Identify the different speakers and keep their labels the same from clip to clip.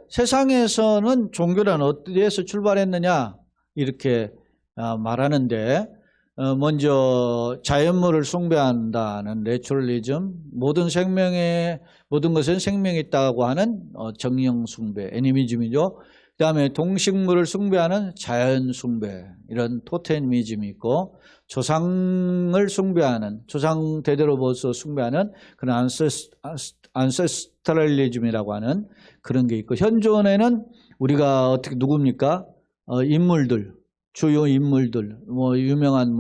Speaker 1: 세상에서는 종교란 어디에서 출발했느냐 이렇게 말하는데 먼저 자연물을 숭배한다는 내추럴리즘, 모든 것은 생명이 있다고 하는 정령 숭배, 애니미즘이죠. 그 다음에 동식물을 숭배하는 자연 숭배, 이런 토테미즘이 있고, 조상을 숭배하는, 조상 대대로 벌써 숭배하는 그런 안세스트럴리즘이라고 하는 그런 게 있고, 현존에는 우리가 어떻게 누굽니까? 인물들, 주요 인물들, 유명한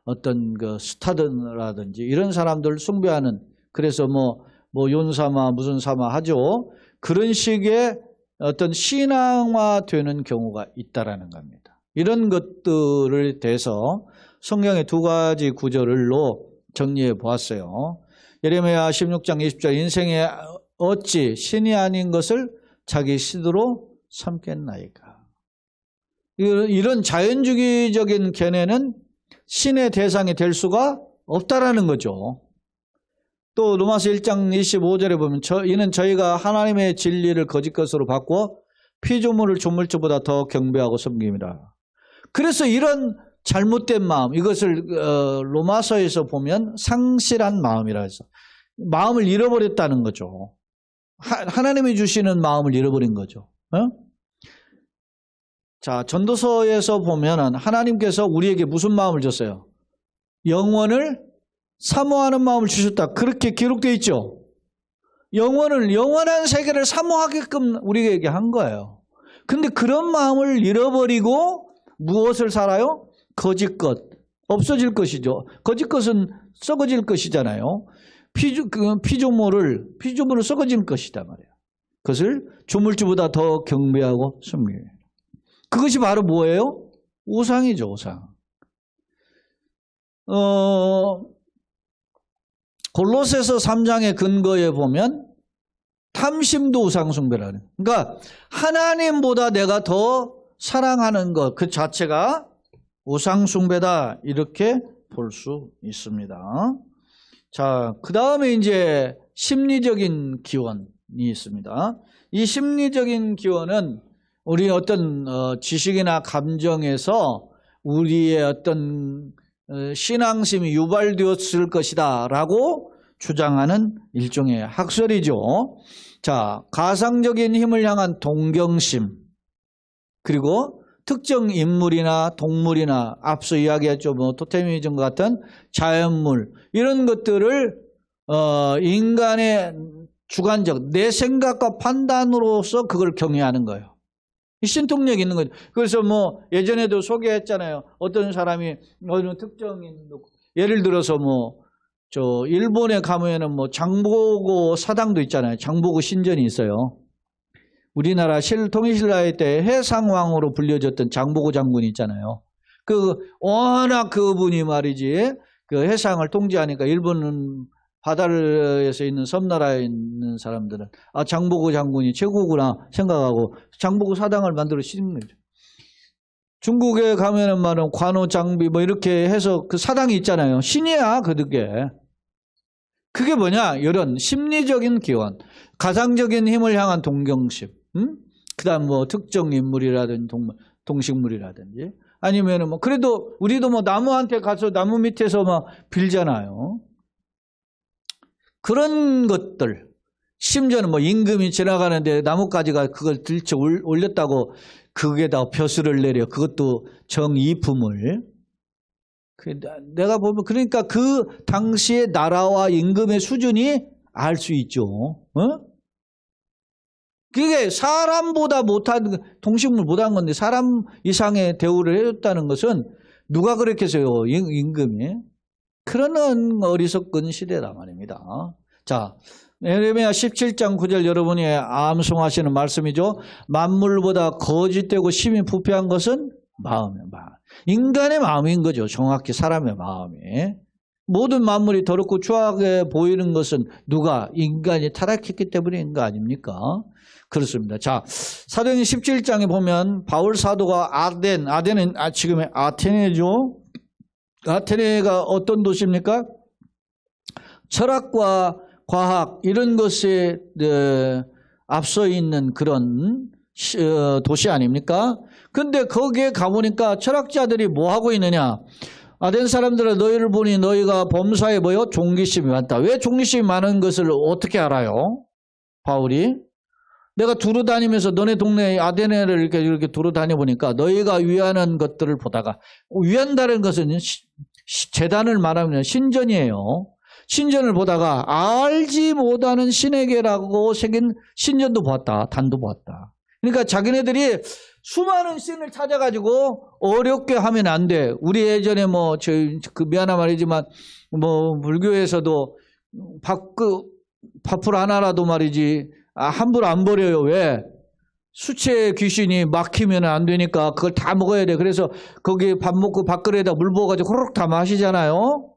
Speaker 1: 어떤 그 스타들라든지 이런 사람들 숭배하는, 그래서 윤사마 무슨 사마 하죠. 그런 식의 어떤 신앙화되는 경우가 있다라는 겁니다. 이런 것들에 대해서 성경의 두 가지 구절로 정리해 보았어요. 예레미야 16장 20절, 인생에 어찌 신이 아닌 것을 자기 신으로 삼겠나이까. 이런 자연주의적인 견해는 신의 대상이 될 수가 없다라는 거죠. 또 로마서 1장 25절에 보면 이는 저희가 하나님의 진리를 거짓 것으로 바꾸어 피조물을 조물주보다 더 경배하고 섬깁니다. 그래서 이런 잘못된 마음, 이것을 로마서에서 보면 상실한 마음이라 해서 마음을 잃어버렸다는 거죠. 하나님이 주시는 마음을 잃어버린 거죠. 자, 전도서에서 보면 하나님께서 우리에게 무슨 마음을 줬어요? 영원을 사모하는 마음을 주셨다. 그렇게 기록되어 있죠. 영원한 세계를 사모하게끔 우리에게 한 거예요. 근데 그런 마음을 잃어버리고 무엇을 살아요? 거짓 것. 없어질 것이죠. 거짓 것은 썩어질 것이잖아요. 피조물을 썩어질 것이다 말이에요. 그것을 조물주보다 더 경배하고 섬겨요. 그것이 바로 뭐예요? 우상이죠, 우상. 골로새서 3장의 근거에 보면 탐심도 우상숭배라는. 그러니까 하나님보다 내가 더 사랑하는 것 그 자체가 우상숭배다, 이렇게 볼 수 있습니다. 자, 그 다음에 이제 심리적인 기원이 있습니다. 이 심리적인 기원은 우리 어떤 지식이나 감정에서 우리의 어떤 신앙심이 유발되었을 것이다 라고 주장하는 일종의 학설이죠. 자, 가상적인 힘을 향한 동경심, 그리고 특정 인물이나 동물이나 앞서 이야기했죠. 토테미즘 같은 자연물, 이런 것들을 인간의 주관적 내 생각과 판단으로서 그걸 경외하는 거예요. 신통력이 있는 거죠. 그래서 예전에도 소개했잖아요. 어떤 사람이 어느 특정인, 예를 들어서 일본에 가면은 장보고 사당도 있잖아요. 장보고 신전이 있어요. 우리나라 통일신라의 때 해상왕으로 불려졌던 장보고 장군이 있잖아요. 워낙 그분이 말이지, 그 해상을 통제하니까 일본은 바다에서 있는 섬나라에 있는 사람들은 장보고 장군이 최고구나 생각하고 장보고 사당을 만들어 심는 거죠. 중국에 가면은 말은 관우장비 이렇게 해서 그 사당이 있잖아요. 신이야 그게 뭐냐? 이런 심리적인 기원, 가상적인 힘을 향한 동경심, 그다음 특정 인물이라든지 동식물이라든지, 아니면은 그래도 우리도 나무한테 가서 나무 밑에서 빌잖아요. 그런 것들, 심지어는 임금이 지나가는데 나뭇가지가 그걸 들쳐 올렸다고 그게다 벼슬을 내려, 그것도 정이품을. 내가 보면 그러니까 그 당시의 나라와 임금의 수준이 알 수 있죠. 그게 사람보다 못한, 동식물 못한 건데 사람 이상의 대우를 해줬다는 것은 누가 그렇게 해서요? 임금이. 그러는 어리석은 시대다 말입니다. 자, 예레미야 17장 9절 여러분이 암송하시는 말씀이죠. 만물보다 거짓되고 심히 부패한 것은 마음이에요. 인간의 마음인 거죠. 정확히 사람의 마음이. 모든 만물이 더럽고 추하게 보이는 것은 누가? 인간이 타락했기 때문인 거 아닙니까? 그렇습니다. 자, 사도행전 17장에 보면 바울 사도가 아덴은 지금의 아테네죠. 아테네가 어떤 도시입니까? 철학과 과학 이런 것에 앞서 있는 그런 도시 아닙니까? 근데 거기에 가보니까 철학자들이 뭐 하고 있느냐? 아덴 사람들은 너희를 보니 너희가 범사에 뭐요? 종기심이 많다. 왜 종기심이 많은 것을 어떻게 알아요? 바울이? 내가 두루 다니면서 너네 동네 아데네를 이렇게 두루 다녀보니까 너희가 위하는 것들을 보다가, 위한다는 것은 재단을 말하면 신전이에요. 신전을 보다가 알지 못하는 신에게라고 새긴 신전도 보았다. 단도 보았다. 그러니까 자기네들이 수많은 신을 찾아가지고 어렵게 하면 안 돼. 우리 예전에 미안한 말이지만 불교에서도 밥풀 하나라도 말이지 함부로 안 버려요. 왜? 수채 귀신이 막히면 안 되니까 그걸 다 먹어야 돼. 그래서 거기 밥 먹고 밥그릇에다 물 부어가지고 호로록 다 마시잖아요.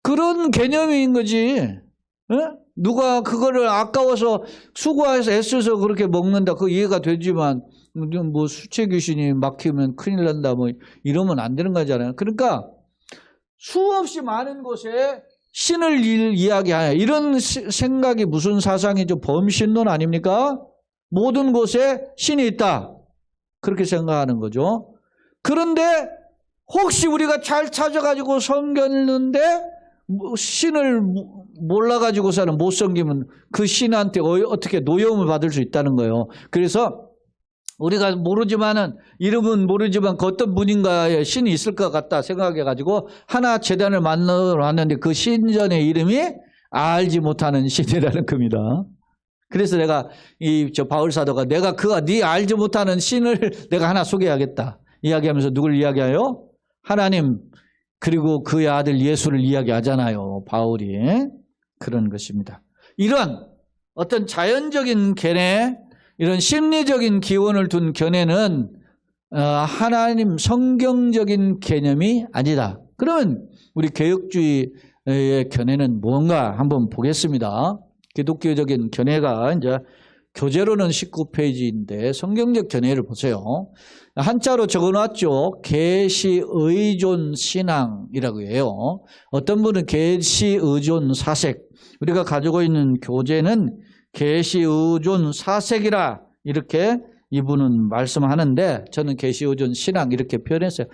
Speaker 1: 그런 개념인 거지. 에? 누가 그거를 아까워서 수고해서 애써서 그렇게 먹는다. 그거 이해가 되지만 수채 귀신이 막히면 큰일 난다. 이러면 안 되는 거잖아요. 그러니까 수없이 많은 곳에 신을 이야기하냐. 이런 생각이 무슨 사상이죠? 범신론 아닙니까? 모든 곳에 신이 있다. 그렇게 생각하는 거죠. 그런데 혹시 우리가 잘 찾아가지고 섬겼는데 신을 몰라가지고서는 못 섬기면 그 신한테 어떻게 노여움을 받을 수 있다는 거예요. 그래서 우리가 모르지만은, 이름은 모르지만 그 어떤 분인가에 신이 있을 것 같다 생각해가지고 하나 재단을 만나러 왔는데 그 신전의 이름이 알지 못하는 신이라는 겁니다. 그래서 내가 바울 사도가 내가 네 알지 못하는 신을 내가 하나 소개하겠다 이야기하면서 누굴 이야기해요? 하나님 그리고 그의 아들 예수를 이야기하잖아요. 바울이. 그런 것입니다. 이런 어떤 자연적인 견해, 이런 심리적인 기원을 둔 견해는 하나님 성경적인 개념이 아니다. 그러면 우리 개혁주의의 견해는 뭔가 한번 보겠습니다. 기독교적인 견해가 이제 교재로는 19페이지인데 성경적 견해를 보세요. 한자로 적어놨죠. 계시의존 신앙이라고 해요. 어떤 분은 계시의존 사색. 우리가 가지고 있는 교재는 계시의존 사색이라 이렇게 이분은 말씀하는데 저는 계시의존 신앙 이렇게 표현했어요.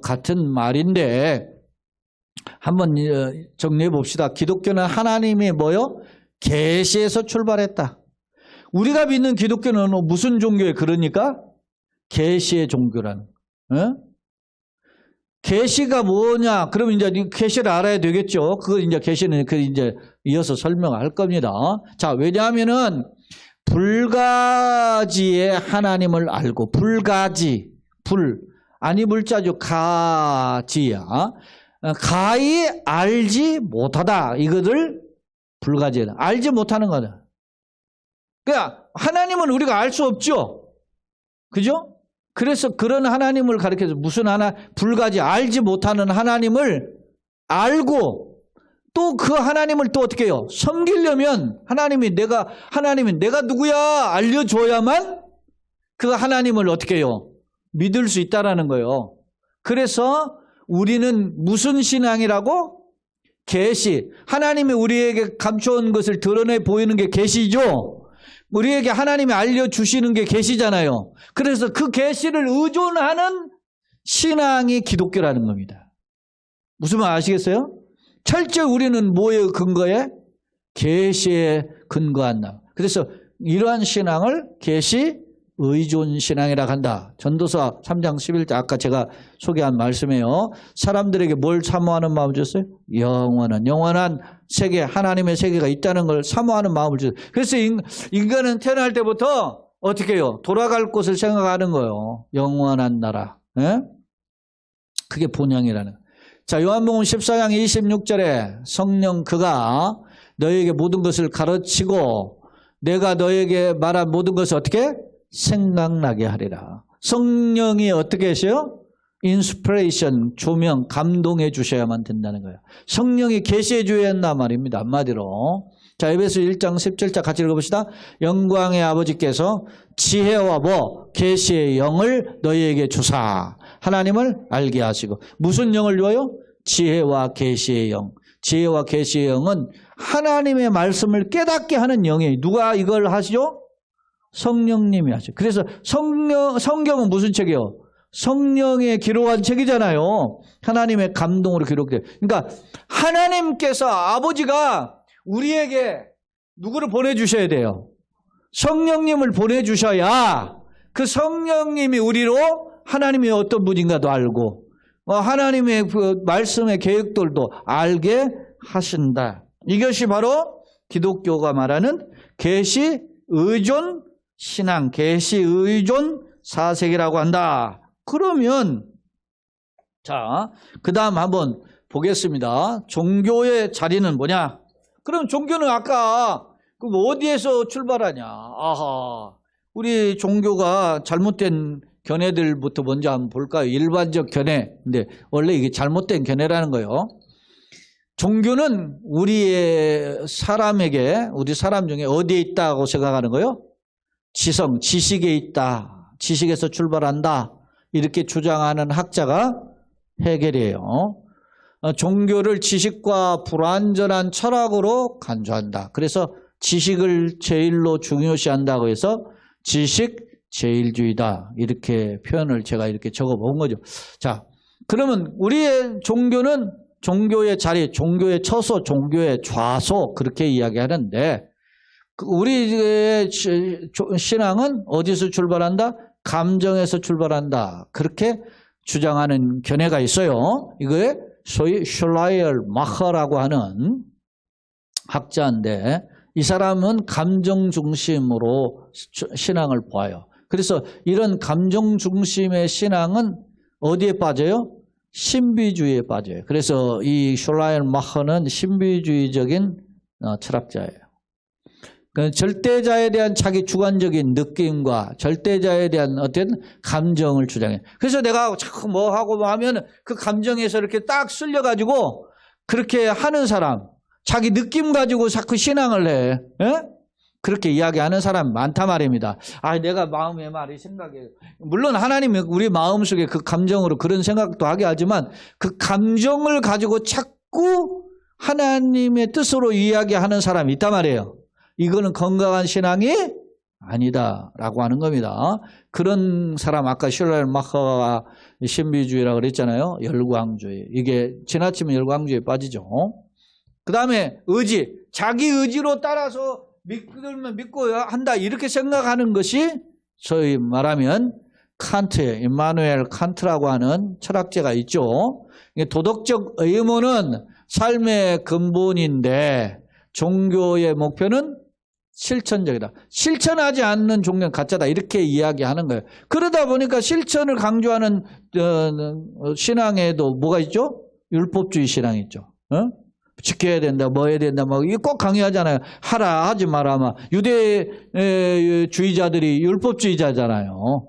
Speaker 1: 같은 말인데 한번 정리해 봅시다. 기독교는 하나님이 뭐요? 계시에서 출발했다. 우리가 믿는 기독교는 무슨 종교에 그러니까? 계시의 종교라는. 계시가 뭐냐? 그럼 이제 계시를 알아야 되겠죠. 그거 이제 계시는 이제 이어서 설명할 겁니다. 자, 왜냐하면은 불가지의 하나님을 알고, 불가지, 아니 물자죠. 가지야. 가히 알지 못하다. 이거를 불가지다. 알지 못하는 거다. 그러니까 하나님은 우리가 알 수 없죠. 그죠? 그래서 그런 하나님을 가리켜서 무슨 불가지, 알지 못하는 하나님을 알고 또 그 하나님을 또 어떻게 해요? 섬기려면 하나님이 내가 누구야 알려줘야만 그 하나님을 어떻게 해요? 믿을 수 있다라는 거예요. 그래서 우리는 무슨 신앙이라고? 계시. 하나님이 우리에게 감춰온 것을 드러내 보이는 게 계시죠. 우리에게 하나님이 알려주시는 게 계시잖아요. 그래서 그 계시를 의존하는 신앙이 기독교라는 겁니다. 무슨 말 아시겠어요? 철저히 우리는 뭐에 근거해? 계시에 근거한다. 그래서 이러한 신앙을 계시 의존 신앙이라고 한다. 전도서 3장 11절 아까 제가 소개한 말씀이에요. 사람들에게 뭘 사모하는 마음을 줬어요? 영원한 세계, 하나님의 세계가 있다는 걸 사모하는 마음을 줬어요. 그래서 인간은 태어날 때부터 어떻게 해요? 돌아갈 곳을 생각하는 거예요. 영원한 나라. 예? 그게 본향이라는. 자, 요한복음 14장 26절에 성령 그가 너에게 모든 것을 가르치고 내가 너에게 말한 모든 것을 어떻게? 생각나게 하리라. 성령이 어떻게 하셔요? 인스피레이션, 조명, 감동해 주셔야만 된다는 거예요. 성령이 계시해 줘야 한단 말입니다. 한마디로. 자, 에베소 1장 17절 같이 읽어봅시다. 영광의 아버지께서 지혜와 계시의 영을 너희에게 주사 하나님을 알게 하시고. 무슨 영을 줘요? 지혜와 계시의 영. 지혜와 계시의 영은 하나님의 말씀을 깨닫게 하는 영이에요. 누가 이걸 하시죠? 성령님이 하죠. 그래서 성경은 무슨 책이에요? 성령의 기록한 책이잖아요. 하나님의 감동으로 기록돼요. 그러니까 하나님께서 아버지가 우리에게 누구를 보내주셔야 돼요? 성령님을 보내주셔야 그 성령님이 우리로 하나님이 어떤 분인가도 알고 하나님의 그 말씀의 계획들도 알게 하신다. 이것이 바로 기독교가 말하는 계시 의존 신앙, 계시 의존 사색이라고 한다. 그러면 자, 그 다음 한번 보겠습니다. 종교의 자리는 뭐냐? 그럼 종교는 아까 어디에서 출발하냐? 아하, 우리 종교가 잘못된 견해들부터 먼저 한번 볼까요? 일반적 견해. 근데 원래 이게 잘못된 견해라는 거예요. 종교는 우리 사람 중에 어디에 있다고 생각하는 거예요? 지식에 있다. 지식에서 출발한다. 이렇게 주장하는 학자가 헤겔이에요. 종교를 지식과 불완전한 철학으로 간주한다. 그래서 지식을 제일로 중요시한다고 해서 지식 제일주의다. 이렇게 표현을 제가 이렇게 적어본 거죠. 자, 그러면 우리의 종교는 종교의 자리, 종교의 처소, 종교의 좌소 그렇게 이야기하는데 우리의 신앙은 어디서 출발한다? 감정에서 출발한다. 그렇게 주장하는 견해가 있어요. 이거에 소위 슐라이얼마커라고 하는 학자인데 이 사람은 감정 중심으로 신앙을 보아요. 그래서 이런 감정 중심의 신앙은 어디에 빠져요? 신비주의에 빠져요. 그래서 이 슐라이얼마커는 신비주의적인 철학자예요. 절대자에 대한 자기 주관적인 느낌과 절대자에 대한 어떤 감정을 주장해. 그래서 내가 자꾸 뭐 하고 뭐 하면 그 감정에서 이렇게 딱 쓸려가지고 그렇게 하는 사람, 자기 느낌 가지고 자꾸 신앙을 해. 에? 그렇게 이야기하는 사람 많단 말입니다. 아, 내가 마음의 말이 생각해. 물론 하나님이 우리 마음속에 그 감정으로 그런 생각도 하게 하지만 그 감정을 가지고 자꾸 하나님의 뜻으로 이야기하는 사람이 있단 말이에요. 이거는 건강한 신앙이 아니다라고 하는 겁니다. 그런 사람 아까 슐라이얼마커가 신비주의라고 그랬잖아요. 열광주의. 이게 지나치면 열광주의에 빠지죠. 그 다음에 의지. 자기 의지로 따라서 믿으면 믿고 한다 이렇게 생각하는 것이 소위 말하면 칸트의 임마누엘 칸트라고 하는 철학자가 있죠. 도덕적 의무는 삶의 근본인데 종교의 목표는 실천적이다. 실천하지 않는 종교는 가짜다. 이렇게 이야기하는 거예요. 그러다 보니까 실천을 강조하는 신앙에도 뭐가 있죠? 율법주의 신앙이 있죠. 지켜야 된다, 뭐 해야 된다, 뭐, 이거 꼭 강요하잖아요. 하라, 하지 마라, 막. 유대주의자들이 율법주의자잖아요.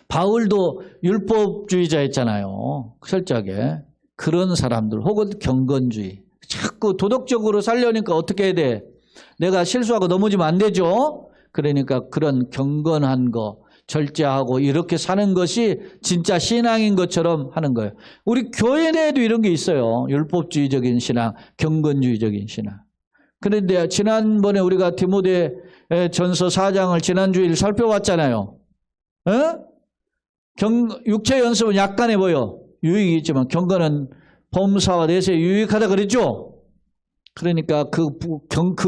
Speaker 1: 바울도 율법주의자였잖아요. 철저하게. 그런 사람들, 혹은 경건주의. 자꾸 도덕적으로 살려니까 어떻게 해야 돼? 내가 실수하고 넘어지면 안 되죠? 그러니까 그런 경건한 거, 절제하고 이렇게 사는 것이 진짜 신앙인 것처럼 하는 거예요. 우리 교회 내에도 이런 게 있어요. 율법주의적인 신앙, 경건주의적인 신앙. 그런데 지난번에 우리가 디모데 전서 4장을 지난주일 살펴봤잖아요. 육체 연습은 약간해 보여. 유익이 있지만 경건은 범사와 내세에 유익하다 그랬죠? 그러니까 그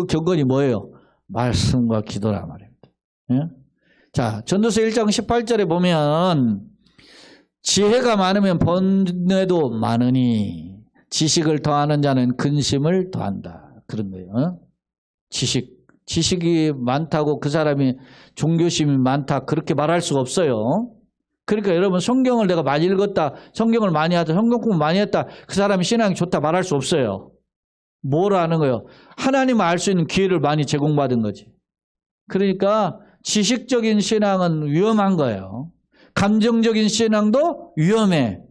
Speaker 1: 경건이 뭐예요? 말씀과 기도란 말입니다. 자, 전도서 1장 18절에 보면 지혜가 많으면 번뇌도 많으니 지식을 더하는 자는 근심을 더한다. 그런 거예요. 지식이 많다고 그 사람이 종교심이 많다 그렇게 말할 수가 없어요. 그러니까 여러분 성경을 내가 많이 읽었다, 성경을 많이 하다, 성경 공부 많이 했다, 그 사람이 신앙이 좋다 말할 수 없어요. 뭘 아는 거예요? 하나님을 알 수 있는 기회를 많이 제공받은 거지. 그러니까 지식적인 신앙은 위험한 거예요. 감정적인 신앙도 위험해.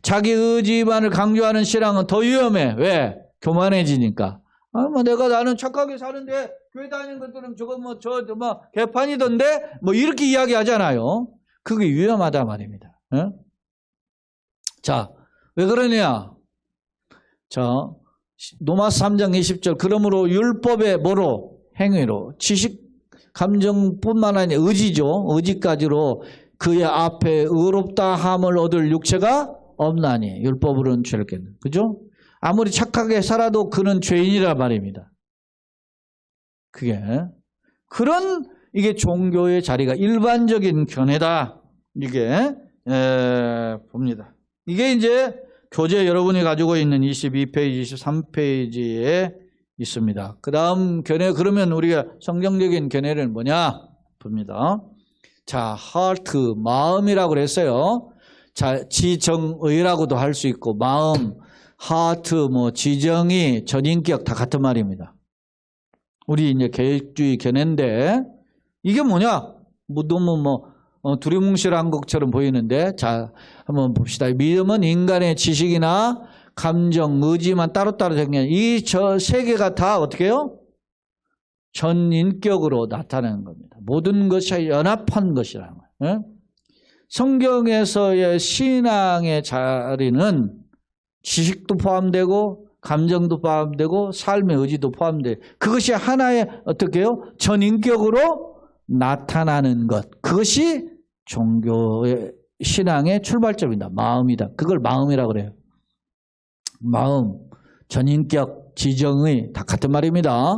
Speaker 1: 자기 의지만을 강조하는 신앙은 더 위험해. 왜? 교만해지니까. 나는 착하게 사는데 교회 다니는 것들은 저거 개판이던데 이렇게 이야기하잖아요. 그게 위험하단 말입니다. 자, 왜 그러냐? 자, 로마서 3장 20절 그러므로 율법의 뭐로? 행위로 지식 감정뿐만 아니라 의지죠. 의지까지로 그의 앞에 의롭다 함을 얻을 육체가 없나니 율법으로는 죄를 깼는. 그죠? 아무리 착하게 살아도 그는 죄인이라 말입니다. 그게 그런 이게 종교의 자리가 일반적인 견해다. 이게 봅니다. 이게 이제 교재 여러분이 가지고 있는 22페이지, 23페이지에 있습니다. 그 다음 견해, 그러면 우리가 성경적인 견해는 뭐냐? 봅니다. 자, heart, 마음이라고 그랬어요. 자, 지정의라고도 할 수 있고, 마음, heart, 지정의, 전인격 다 같은 말입니다. 우리 이제 계획주의 견해인데, 이게 뭐냐? 너무 두리뭉실한 것처럼 보이는데, 자, 한번 봅시다. 믿음은 인간의 지식이나 감정, 의지만 따로따로 생겨요. 이 세 개가 다 어떻게 해요? 전인격으로 나타나는 겁니다. 모든 것이 연합한 것이라는 거예요. 성경에서의 신앙의 자리는 지식도 포함되고 감정도 포함되고 삶의 의지도 포함돼요. 그것이 하나의 어떻게 해요? 전인격으로 나타나는 것. 그것이 종교의 신앙의 출발점이다. 마음이다. 그걸 마음이라고 그래요. 마음, 전인격, 지정의 다 같은 말입니다.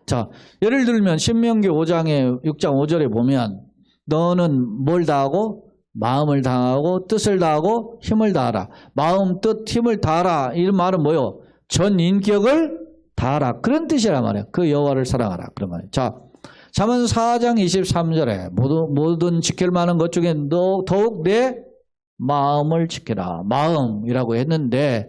Speaker 1: 자, 예를 들면 신명기 5장 5절에 보면 너는 뭘 다하고? 마음을 다하고 뜻을 다하고 힘을 다하라. 마음, 뜻, 힘을 다하라. 이 말은 뭐요? 전인격을 다하라. 그런 뜻이란 말이에요. 그 여호와를 사랑하라. 그런 말이에요. 자, 잠언 4장 23절에 모든 지킬 만한 것 중에 더욱 내 마음을 지켜라. 마음이라고 했는데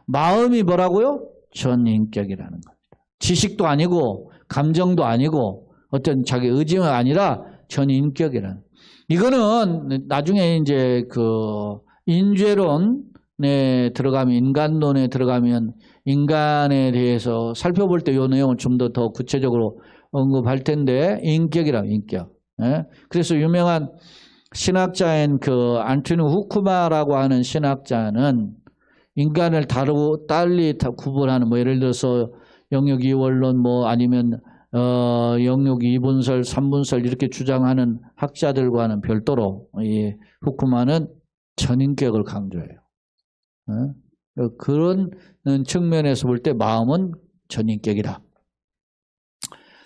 Speaker 1: 마음이 뭐라고요? 전인격이라는 겁니다. 지식도 아니고 감정도 아니고 어떤 자기 의지가 아니라 전인격이라는. 이거는 나중에 이제 그 인죄론에 들어가면 인간론에 들어가면 인간에 대해서 살펴볼 때 이 내용을 좀 더 구체적으로 언급할 텐데 인격이라고 인격. 예? 그래서 유명한 신학자인 그 안토니 후쿠마라고 하는 신학자는 인간을 달리 구분하는 예를 들어서 영역 이원론 아니면 영역 2분설, 3분설 이렇게 주장하는 학자들과는 별도로 이 후쿠마는 전인격을 강조해요. 그런 측면에서 볼 때 마음은 전인격이다.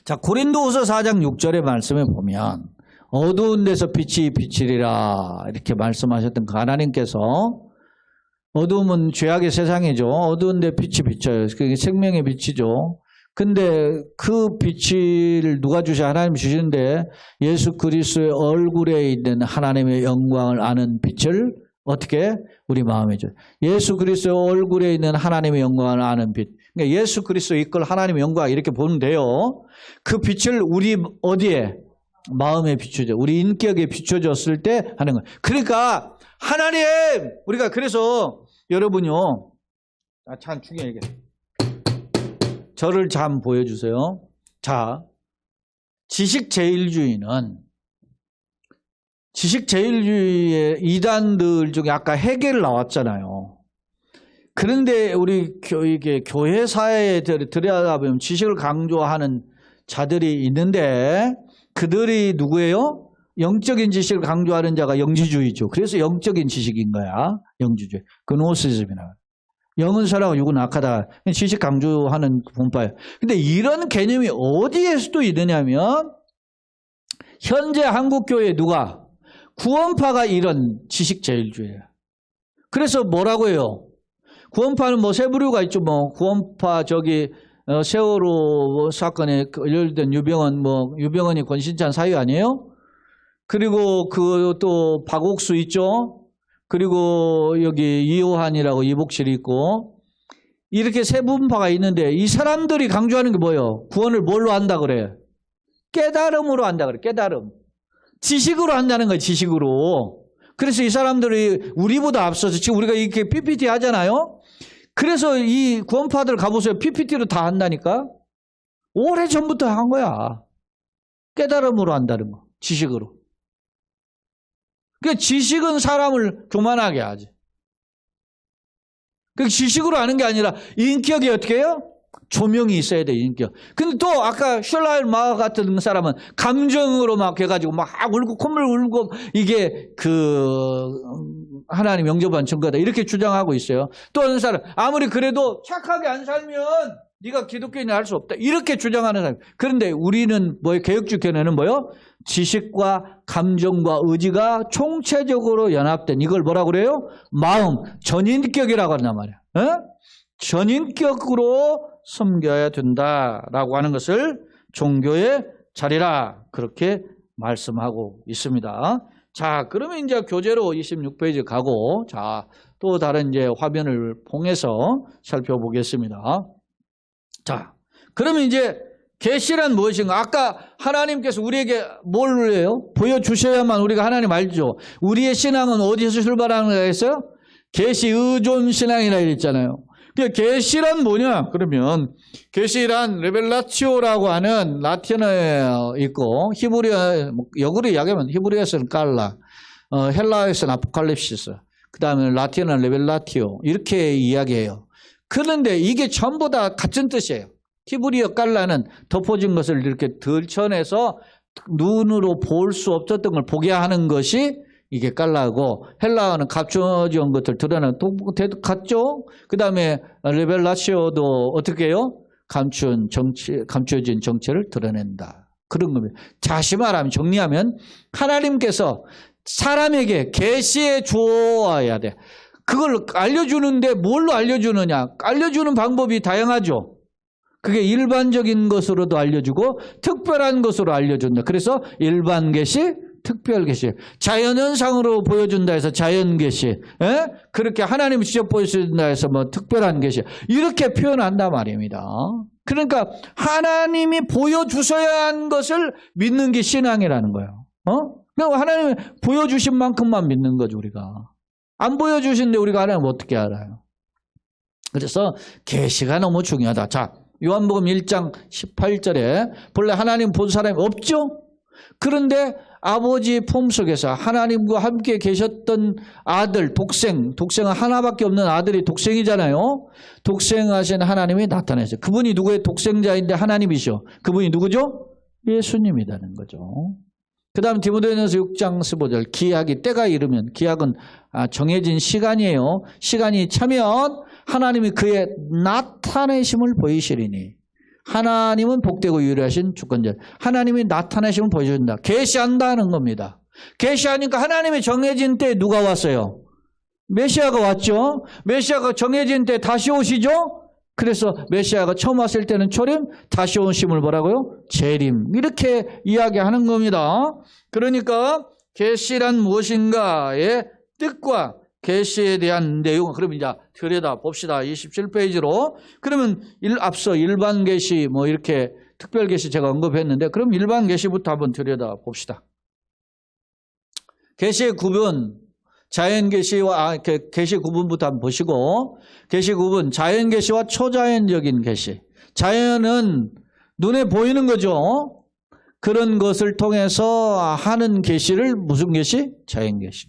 Speaker 1: 자, 고린도후서 4장 6절의 말씀에 보면 어두운 데서 빛이 비치리라 이렇게 말씀하셨던 그 하나님께서 어두움은 죄악의 세상이죠. 어두운 데 빛이 비쳐요. 그게 생명의 빛이죠. 근데 그 빛을 누가 주셔? 하나님이 주시는데 예수 그리스도의 얼굴에 있는 하나님의 영광을 아는 빛을 어떻게? 우리 마음에 줘요. 예수 그리스도의 얼굴에 있는 하나님의 영광을 아는 빛. 그러니까 예수 그리스도 이끌 하나님의 영광 이렇게 보면 돼요. 그 빛을 우리 어디에? 마음에 비춰져. 우리 인격에 비춰졌을 때 하는 거예요. 그러니까 하나님! 우리가 그래서 여러분요. 참 중요해 이게. 저를 참 보여주세요. 자, 지식제일주의의 이단들 중에 아까 헤겔 나왔잖아요. 그런데 우리 교회 사회에 들여다보면 지식을 강조하는 자들이 있는데 그들이 누구예요? 영적인 지식을 강조하는 자가 영지주의죠. 그래서 영적인 지식인 거야. 영지주의. 그노시즘이나. 영은 선하고 육은 악하다. 지식 강조하는 분파예요. 근데 이런 개념이 어디에서도 있느냐면 현재 한국교회 누가? 구원파가 이런 지식제일주의예요. 그래서 뭐라고 해요? 구원파는 세 부류가 있죠. 구원파 세월호 사건에 연루된 유병헌이 권신찬 사유 아니에요? 그리고 또 박옥수 있죠. 그리고 여기 이호한이라고 이복실이 있고 이렇게 세 분파가 있는데 이 사람들이 강조하는 게 뭐예요? 구원을 뭘로 한다 그래? 깨달음으로 한다 그래. 깨달음. 지식으로 한다는 거예요. 지식으로. 그래서 이 사람들이 우리보다 앞서서 지금 우리가 이렇게 PPT 하잖아요. 그래서 이 구원파들 가보세요. PPT로 다 한다니까. 오래전부터 한 거야. 깨달음으로 한다는 거. 지식으로. 그러니까 지식은 사람을 교만하게 하지. 그 지식으로 하는 게 아니라 인격이 어떻게 해요? 조명이 있어야 돼, 인격. 근데 또 아까 셜라일 마어 같은 사람은 감정으로 막 해가지고 막 울고 콧물 울고 이게 하나님 영접한 증거다 이렇게 주장하고 있어요. 또 어느 사람 아무리 그래도 착하게 안 살면 네가 기독교인이 할 수 없다 이렇게 주장하는 사람. 그런데 우리는 개혁주 교회는 뭐요? 지식과 감정과 의지가 총체적으로 연합된 이걸 뭐라고 그래요? 마음, 전인격이라고 한단 말이야. 전인격으로 섬겨야 된다라고 하는 것을 종교의 자리라 그렇게 말씀하고 있습니다. 자, 그러면 이제 교재로 26페이지 가고 자, 또 다른 이제 화면을 통해서 살펴보겠습니다. 자, 그러면 이제 계시란 무엇인가? 아까 하나님께서 우리에게 뭘 해요? 보여주셔야만 우리가 하나님 알죠. 우리의 신앙은 어디서 출발하는 거가 있어요? 계시 의존 신앙이라 이랬잖아요. 계시란 뭐냐? 그러면 계시란 레벨라티오라고 하는 라틴어에 있고 히브리어 역으로 이야기하면 히브리어에서는 깔라, 헬라어에서는 아포칼립시스, 그 다음에 라틴어는 레벨라티오 이렇게 이야기해요. 그런데 이게 전부 다 같은 뜻이에요. 히브리어 깔라는 덮어진 것을 이렇게 들춰내서 눈으로 볼 수 없었던 걸 보게 하는 것이 이게 깔라고, 헬라어는 감춰진 것들 드러나는 같죠? 그 다음에 레벨라시오도 어떻게 해요? 감춰진 정체를 드러낸다. 그런 겁니다. 다시 말하면, 정리하면 하나님께서 사람에게 계시해 주어야 돼. 그걸 알려주는데 뭘로 알려주느냐? 알려주는 방법이 다양하죠. 그게 일반적인 것으로도 알려주고 특별한 것으로 알려준다. 그래서 일반 계시, 특별 계시, 자연현상으로 보여준다 해서 자연 계시, 그렇게 하나님이 직접 보여준다 해서 뭐 특별한 계시 이렇게 표현한단 말입니다. 그러니까 하나님이 보여주셔야 한 것을 믿는 게 신앙이라는 거예요. 그러니까 하나님이 보여주신 만큼만 믿는 거죠. 우리가 안 보여주신데 우리가 하나님 어떻게 알아요? 그래서 계시가 너무 중요하다. 자, 요한복음 1장 18절에 본래 하나님 본 사람이 없죠? 그런데 아버지 품속에서 하나님과 함께 계셨던 아들, 독생은 하나밖에 없는 아들이 독생이잖아요. 독생하신 하나님이 나타나셨어요. 그분이 누구의 독생자인데 하나님이시오. 그분이 누구죠? 예수님이라는 거죠. 그 다음 디모데전서 6장 15절 기약이 때가 이르면, 기약은 정해진 시간이에요. 시간이 차면 하나님이 그의 나타내심을 보이시리니, 하나님은 복되고 유일하신 주권자, 하나님이 나타내심을 보여준다. 계시한다는 겁니다. 계시하니까 하나님이 정해진 때에 누가 왔어요? 메시아가 왔죠. 메시아가 정해진 때에 다시 오시죠. 그래서 메시아가 처음 왔을 때는 초림, 다시 오심을 뭐라고요? 재림. 이렇게 이야기하는 겁니다. 그러니까 계시란 무엇인가의 뜻과 계시에 대한 내용, 그럼 이제 들여다 봅시다. 27페이지로. 그러면 앞서 일반 계시, 뭐 이렇게 특별 계시 제가 언급했는데, 그럼 일반 계시부터 한번 들여다 봅시다. 계시의 구분, 자연 계시와 계시 구분부터 한번 보시고, 계시 구분, 자연 계시와 초자연적인 계시. 자연은 눈에 보이는 거죠. 그런 것을 통해서 하는 계시를 무슨 계시? 자연 계시.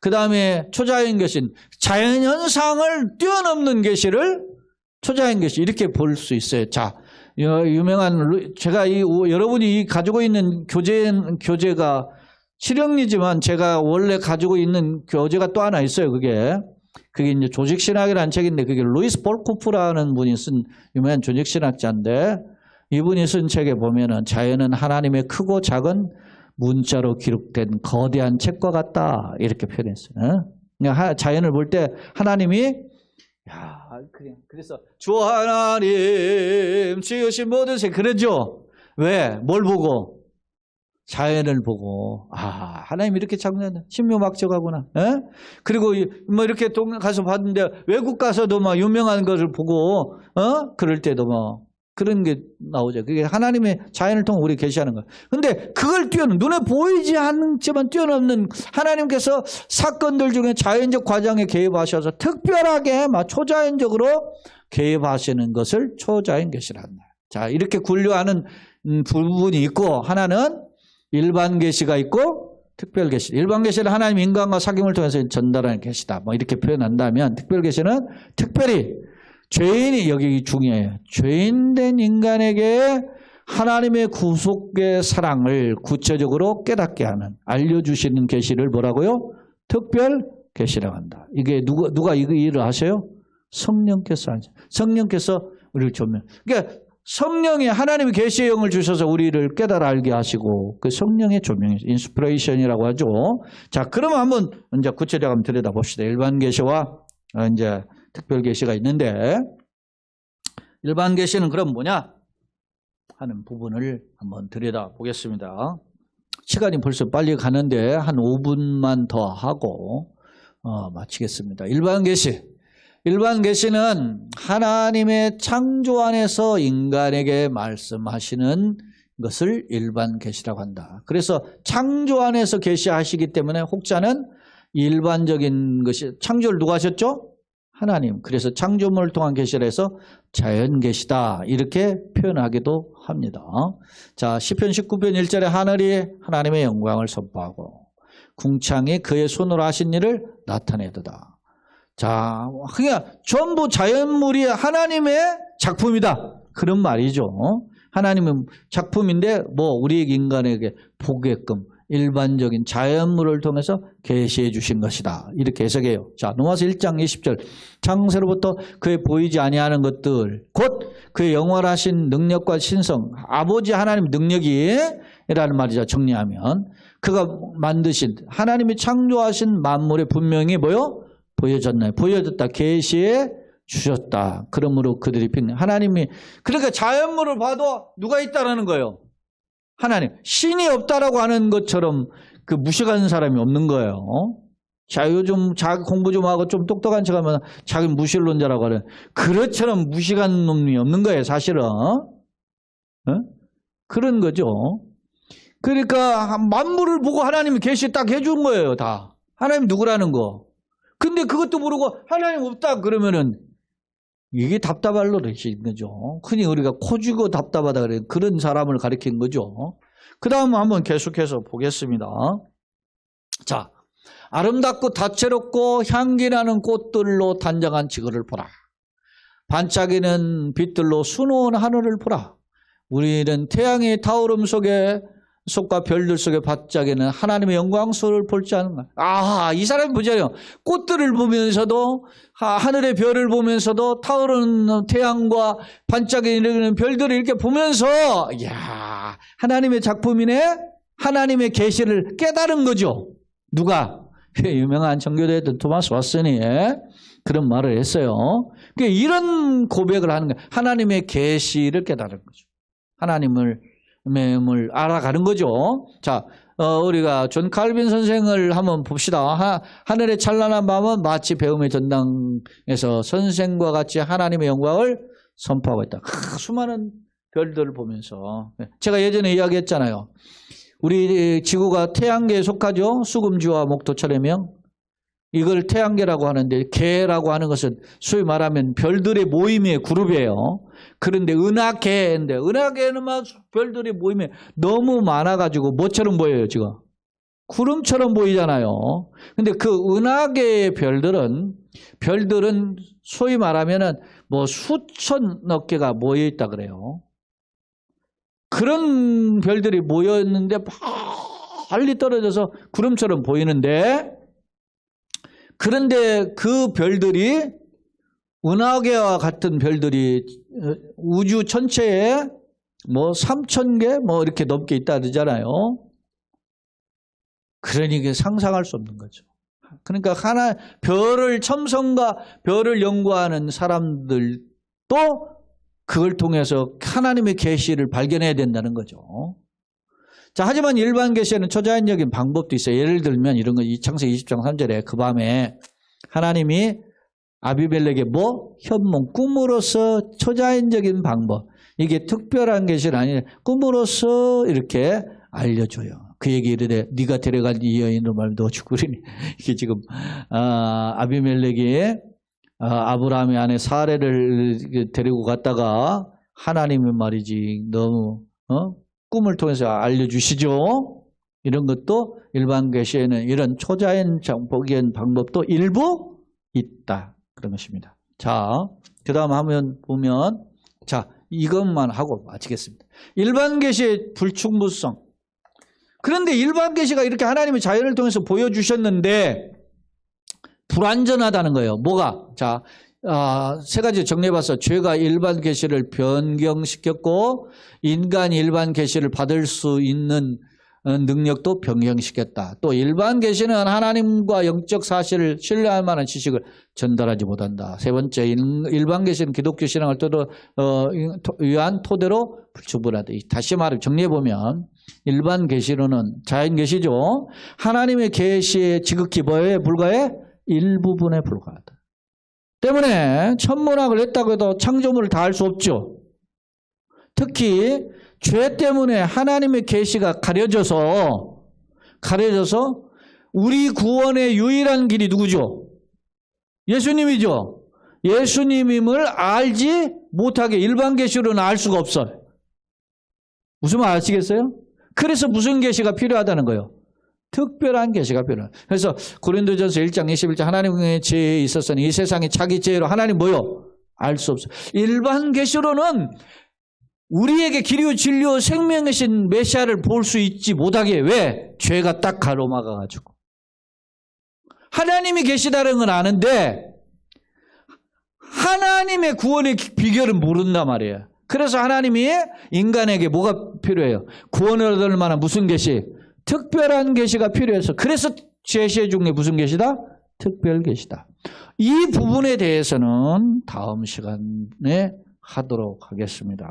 Speaker 1: 그 다음에 초자연 계시는 자연현상을 뛰어넘는 계시를 초자연 계시 이렇게 볼 수 있어요. 자, 유명한 제가 여러분이 가지고 있는 교재가 실형이지만 제가 원래 가지고 있는 교재가 또 하나 있어요. 그게 이제 조직신학이라는 책인데 그게 루이스 볼코프라는 분이 쓴 유명한 조직신학자인데 이분이 쓴 책에 보면은 자연은 하나님의 크고 작은 문자로 기록된 거대한 책과 같다 이렇게 표현했어요. 그러니까 자연을 볼 때 하나님이 그래서 주 하나님 지으신 모든 색 그러죠. 왜? 뭘 보고? 자연을 보고 하나님 이렇게 창조한다. 신묘막적하구나. 그리고 뭐 이렇게 가서 봤는데 외국 가서도 막 유명한 것을 보고 그럴 때도 뭐 그런 게 나오죠. 그게 하나님의 자연을 통해 우리 계시하는 거예요. 근데 그걸 눈에 보이지 않지만 뛰어넘는 하나님께서 사건들 중에 자연적 과정에 개입하셔서 특별하게 막 초자연적으로 개입하시는 것을 초자연 계시란다. 자, 이렇게 분류하는 부분이 있고, 하나는 일반 계시가 있고 특별 계시. 일반 계시는 하나님 인간과 사귐을 통해서 전달하는 계시다. 뭐 이렇게 표현한다면, 특별 계시는 특별히 죄인이 여기 중요해요. 죄인된 인간에게 하나님의 구속의 사랑을 구체적으로 깨닫게 하는, 알려주시는 계시를 뭐라고요? 특별 계시라고 한다. 이게 누가 이 일을 하세요? 성령께서 하죠. 성령께서 우리를 조명. 그러니까 성령이 하나님의 계시의 영을 주셔서 우리를 깨달아 알게 하시고 그 성령의 조명이 인스피레이션이라고 하죠. 자, 그러면 한번 이제 구체적으로 한번 들여다봅시다. 일반 계시와 이제 특별 계시가 있는데, 일반 계시는 그럼 뭐냐 하는 부분을 한번 들여다보겠습니다. 시간이 벌써 빨리 가는데 한 5분만 더 하고 마치겠습니다. 일반 계시는 하나님의 창조 안에서 인간에게 말씀하시는 것을 일반 계시라고 한다. 그래서 창조 안에서 계시하시기 때문에 혹자는 일반적인 것이, 창조를 누가 하셨죠? 하나님. 그래서 창조물을 통한 계시를 해서 자연 계시다 이렇게 표현하기도 합니다. 자, 시편 19편 1절에 하늘이 하나님의 영광을 선포하고 궁창이 그의 손으로 하신 일을 나타내도다. 자, 그냥 전부 자연물이 하나님의 작품이다 그런 말이죠. 하나님의 작품인데 우리 인간에게 보게끔 일반적인 자연물을 통해서 계시해 주신 것이다 이렇게 해석해요. 자, 넘어와서 1장 20절. 창세로부터 그의 보이지 아니하는 것들 곧 그의 영원하신 능력과 신성, 아버지 하나님 능력이 라는 말이죠. 정리하면 그가 만드신, 하나님이 창조하신 만물에 분명히 보여졌나요? 보여졌다. 계시해 주셨다. 그러므로 그들이 하나님이, 그러니까 자연물을 봐도 누가 있다라는 거예요? 하나님. 신이 없다라고 하는 것처럼 그 무식한 사람이 없는 거예요. 자, 요즘 자기 공부 좀 하고 좀 똑똑한 척하면 자기 무신론자라고 하는, 그것처럼 무식한 놈이 없는 거예요, 사실은. 그런 거죠. 그러니까 만물을 보고 하나님이 계시 딱 해준 거예요, 다. 하나님 누구라는 거. 근데 그것도 모르고 하나님 없다 그러면은 이게 답답할 노릇인 거죠. 흔히 우리가 코 쥐고 답답하다 그래요. 그런 사람을 가리킨 거죠. 그 다음 한번 계속해서 보겠습니다. 자, 아름답고 다채롭고 향기나는 꽃들로 단장한 지거를 보라. 반짝이는 빛들로 수놓은 하늘을 보라. 우리는 태양의 타오름 속과 별들 속에 반짝이는 하나님의 영광스러움을 볼지 않는가. 아하, 이 사람이 보잖아요. 꽃들을 보면서도, 하늘의 별을 보면서도, 타오르는 태양과 반짝이는 별들을 이렇게 보면서, 이야, 하나님의 작품이네? 하나님의 계시를 깨달은 거죠. 누가? 유명한 정교대였던 토마스 왓슨이 그런 말을 했어요. 그러니까 이런 고백을 하는 거예요. 하나님의 계시를 깨달은 거죠. 하나님을 알아가는 거죠. 자, 우리가 존 칼빈 선생을 한번 봅시다. 하늘의 찬란한 밤은 마치 배움의 전당에서 선생과 같이 하나님의 영광을 선포하고 있다. 수많은 별들을 보면서. 제가 예전에 이야기했잖아요. 우리 지구가 태양계에 속하죠. 수금주와 목토철의 명. 이걸 태양계라고 하는데, 계라고 하는 것은 소위 말하면 별들의 모임의 그룹이에요. 그런데 은하계인데, 은하계는 막 별들의 모임이 너무 많아가지고 뭐처럼 보여요, 지금? 구름처럼 보이잖아요. 근데 그 은하계의 별들은 소위 말하면은 수천억 개가 모여있다 그래요. 그런 별들이 모였는데 빨리 떨어져서 구름처럼 보이는데, 그런데 그 별들이, 은하계와 같은 별들이 우주 전체에 3,000개 이렇게 넘게 있다 그러잖아요. 그러니까 상상할 수 없는 거죠. 그러니까 첨성과 별을 연구하는 사람들도 그걸 통해서 하나님의 계시를 발견해야 된다는 거죠. 자, 하지만 일반 계시에는 초자연적인 방법도 있어요. 예를 들면 이런 거, 창세기 20장 3절에 그 밤에 하나님이 아비멜렉의 현몽, 꿈으로서 초자연적인 방법. 이게 특별한 계시는 아니에요. 꿈으로서 이렇게 알려줘요. 그 얘기 이르되 네가 데려간 이 여인을 말너 죽으리니. 이게 지금 아비멜렉이 아브라함의 아내 사레를 데리고 갔다가 하나님이 말이지 너무 꿈을 통해서 알려주시죠. 이런 것도 일반 계시에는 이런 초자연적인 방법도 일부 있다. 그런 것입니다. 자, 그 다음 하면 보면, 자, 이것만 하고 마치겠습니다. 일반 계시의 불충분성. 그런데 일반 계시가 이렇게 하나님의 자연을 통해서 보여주셨는데 불완전하다는 거예요. 뭐가? 자, 세 가지 정리해봤어. 죄가 일반 계시를 변경시켰고 인간이 일반 계시를 받을 수 있는 능력도 변경시켰다. 또 일반 계시는 하나님과 영적 사실을 신뢰할 만한 지식을 전달하지 못한다. 세 번째, 일반 계시는 기독교 신앙을 위한 토대로 불충분하다. 다시 말해 정리해보면 일반 계시로는 자연 계시죠. 하나님의 계시의 지극히 뭐에 불과해? 일부분에 불과하다. 때문에 천문학을 했다고 해도 창조물을 다 할 수 없죠. 특히 죄 때문에 하나님의 계시가 가려져서 우리 구원의 유일한 길이 누구죠? 예수님이죠. 예수님임을 알지 못하게 일반 계시로는 알 수가 없어요. 무슨 말 아시겠어요? 그래서 무슨 계시가 필요하다는 거예요? 특별한 계시가 필요해요. 그래서 고린도전서 1장 21절 하나님의 지혜에 있어서는 이 세상이 자기 지혜로 하나님 뭐요? 알 수 없어요. 일반 계시로는 우리에게 길이요 진리요 생명이신 메시아를 볼 수 있지 못하게. 왜? 죄가 딱 가로막아가지고. 하나님이 계시다는 건 아는데 하나님의 구원의 비결은 모른단 말이에요. 그래서 하나님이 인간에게 뭐가 필요해요? 구원을 얻을 만한 무슨 계시? 특별한 계시가 필요해서. 그래서 제시해 준 게 무슨 계시다? 특별 계시다. 이 부분에 대해서는 다음 시간에 하도록 하겠습니다.